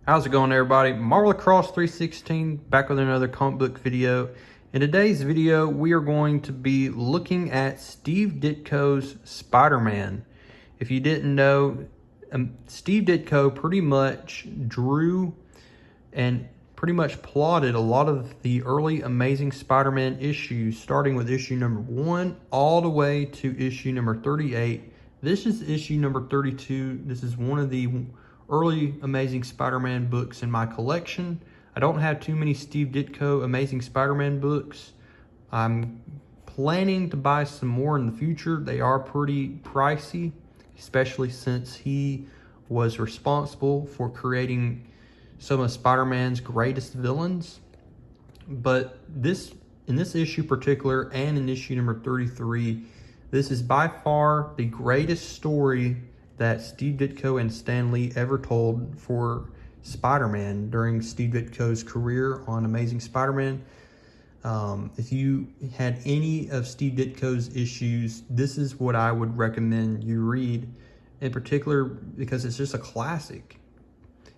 How's it going, everybody? Marvel Across 316 back with another comic book video. In today's video, we are going to be looking at Steve Ditko's Spider-Man. If you didn't know, Steve Ditko pretty much drew and pretty much plotted a lot of the early Amazing Spider-Man issues, starting with issue number 1 all the way to issue number 38. This is issue number 32. This is one of the early Amazing Spider-Man books in my collection. I don't have too many Steve Ditko Amazing Spider-Man books. I'm planning to buy some more in the future. They are pretty pricey, especially since he was responsible for creating some of Spider-Man's greatest villains. But in this issue particular, and in issue number 33, this is by far the greatest story that Steve Ditko and Stan Lee ever told for Spider-Man during Steve Ditko's career on Amazing Spider-Man. If you had any of Steve Ditko's issues, this is what I would recommend you read, in particular because it's just a classic.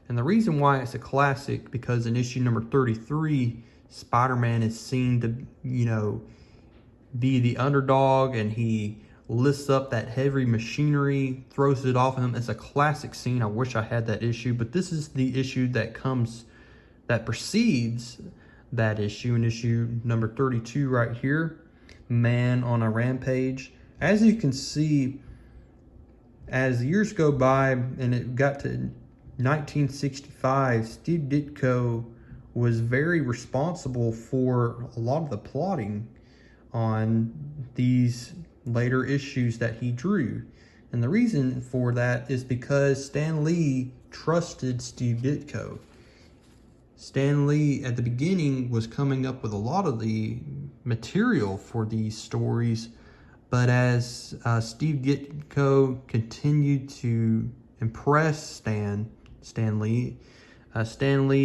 And the reason why it's a classic, because in issue number 33, Spider-Man is seen to, be the underdog, and he lifts up that heavy machinery, throws it off of him. It's a classic scene. I wish I had that issue, but this is the issue that precedes that issue, in issue number 32 right here, Man on a Rampage. As you can see, as years go by and it got to 1965, Steve Ditko was very responsible for a lot of the plotting on these later issues that he drew. And the reason for that is because Stan Lee trusted Steve Ditko. Stan Lee at the beginning was coming up with a lot of the material for these stories, but as Steve Ditko continued to impress Stan Lee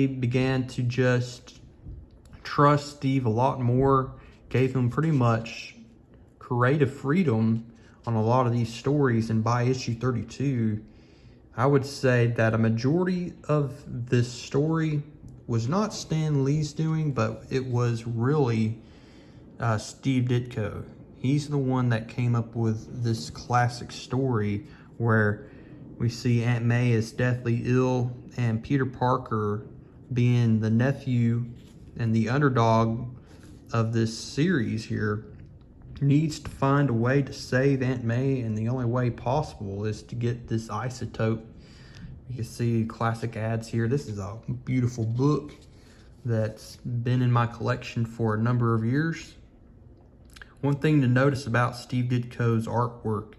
began to just trust Steve a lot more, gave him pretty much creative freedom on a lot of these stories. And by issue 32, I would say that a majority of this story was not Stan Lee's doing, but it was really Steve Ditko. He's the one that came up with this classic story where we see Aunt May is deathly ill, and Peter Parker, being the nephew and the underdog of this series here, needs to find a way to save Aunt May, and the only way possible is to get this isotope. You can see classic ads here. This is a beautiful book that's been in my collection for a number of years. One thing to notice about Steve Ditko's artwork,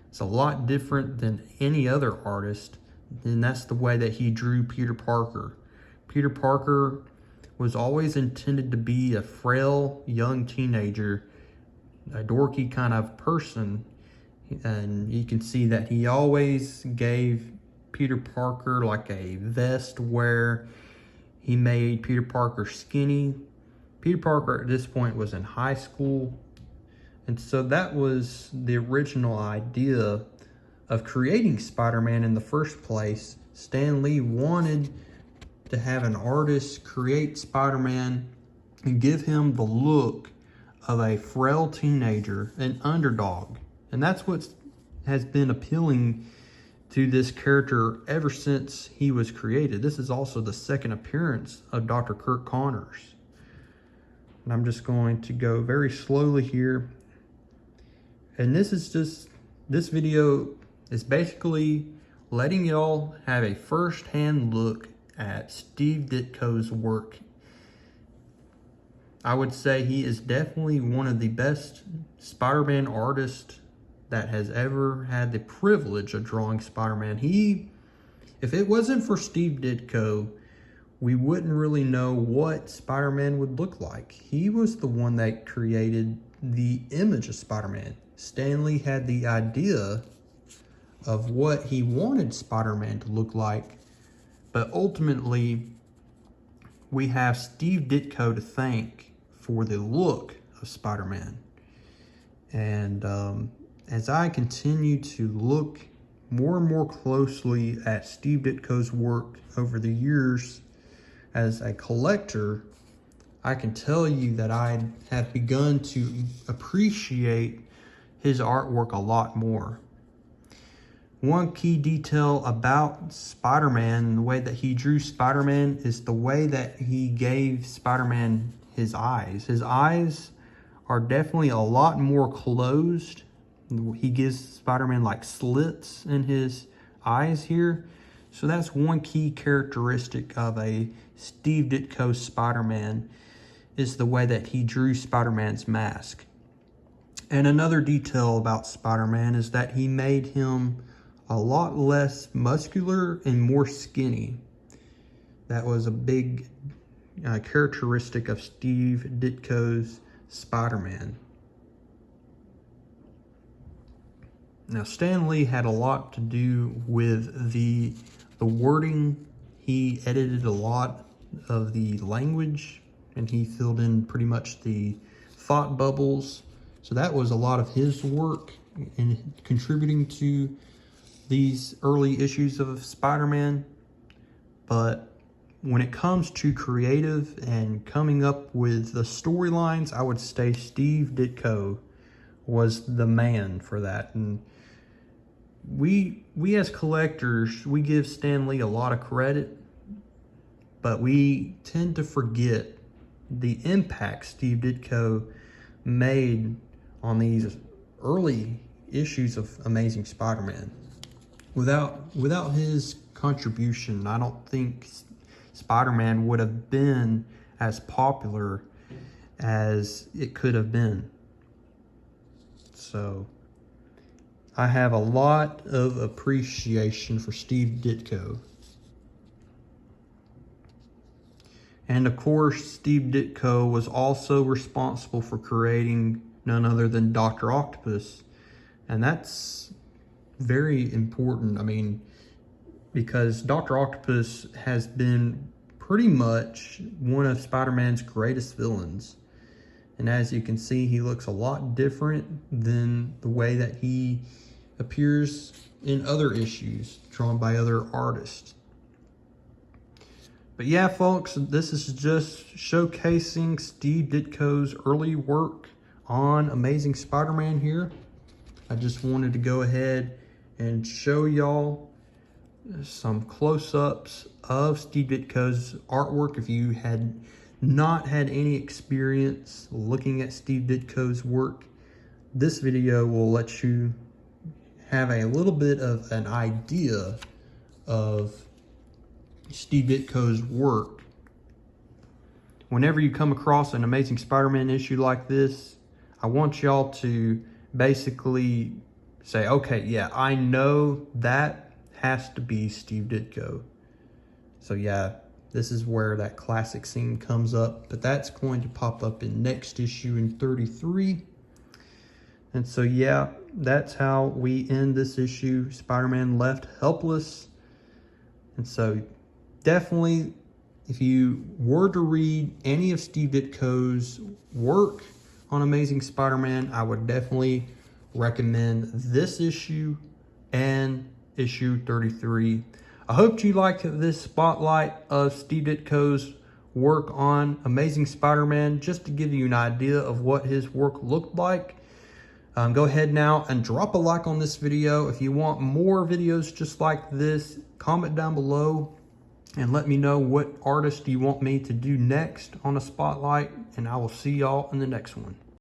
it's a lot different than any other artist, and that's the way that he drew Peter Parker. Peter Parker was always intended to be a frail young teenager, a dorky kind of person, and you can see that he always gave Peter Parker like a vest where he made Peter Parker skinny. Peter Parker at this point was in high school, and so that was the original idea of creating Spider-Man in the first place. Stan Lee wanted to have an artist create Spider-Man and give him the look of a frail teenager, an underdog. And that's what has been appealing to this character ever since he was created. This is also the second appearance of Dr. Kirk Connors. And I'm just going to go very slowly here. And this video is basically letting y'all have a first-hand look at Steve Ditko's work. I would say he is definitely one of the best Spider-Man artists that has ever had the privilege of drawing Spider-Man. If it wasn't for Steve Ditko, we wouldn't really know what Spider-Man would look like. He was the one that created the image of Spider-Man. Stan Lee had the idea of what he wanted Spider-Man to look like, but ultimately we have Steve Ditko to thank for the look of Spider-Man. And as I continue to look more and more closely at Steve Ditko's work over the years as a collector, I can tell you that I have begun to appreciate his artwork a lot more. One key detail about Spider-Man, the way that he drew Spider-Man, is the way that he gave Spider-Man his eyes. His eyes are definitely a lot more closed. He gives Spider-Man like slits in his eyes here. So that's one key characteristic of a Steve Ditko Spider-Man, is the way that he drew Spider-Man's mask. And another detail about Spider-Man is that he made him a lot less muscular and more skinny. That was a big characteristic of Steve Ditko's Spider-Man. Now, Stan Lee had a lot to do with the wording. He edited a lot of the language, and he filled in pretty much the thought bubbles. So that was a lot of his work in contributing to these early issues of Spider-Man. But when it comes to creative and coming up with the storylines, I would say Steve Ditko was the man for that. And we as collectors, we give Stan Lee a lot of credit, but we tend to forget the impact Steve Ditko made on these early issues of Amazing Spider-Man. Without his contribution, I don't think Spider-Man would have been as popular as it could have been. So I have a lot of appreciation for Steve Ditko. And of course, Steve Ditko was also responsible for creating none other than Dr. Octopus. And that's very important. I mean, because Dr. Octopus has been pretty much one of Spider-Man's greatest villains. And as you can see, he looks a lot different than the way that he appears in other issues drawn by other artists. But yeah, folks, this is just showcasing Steve Ditko's early work on Amazing Spider-Man here. I just wanted to go ahead and show y'all some close-ups of Steve Ditko's artwork. If you had not had any experience looking at Steve Ditko's work, this video will let you have a little bit of an idea of Steve Ditko's work. Whenever you come across an Amazing Spider-Man issue like this, I want y'all to basically say, okay, yeah, I know that has to be Steve Ditko. So yeah, this is where that classic scene comes up, but that's going to pop up in next issue in 33. And so yeah, that's how we end this issue. Spider-Man left helpless. And so definitely, if you were to read any of Steve Ditko's work on Amazing Spider-Man, I would definitely recommend this issue and issue 33. I hope you liked this spotlight of Steve Ditko's work on Amazing Spider-Man, just to give you an idea of what his work looked like. Go ahead now and drop a like on this video. If you want more videos just like this, comment down below and let me know what artist you want me to do next on a spotlight, and I will see y'all in the next one.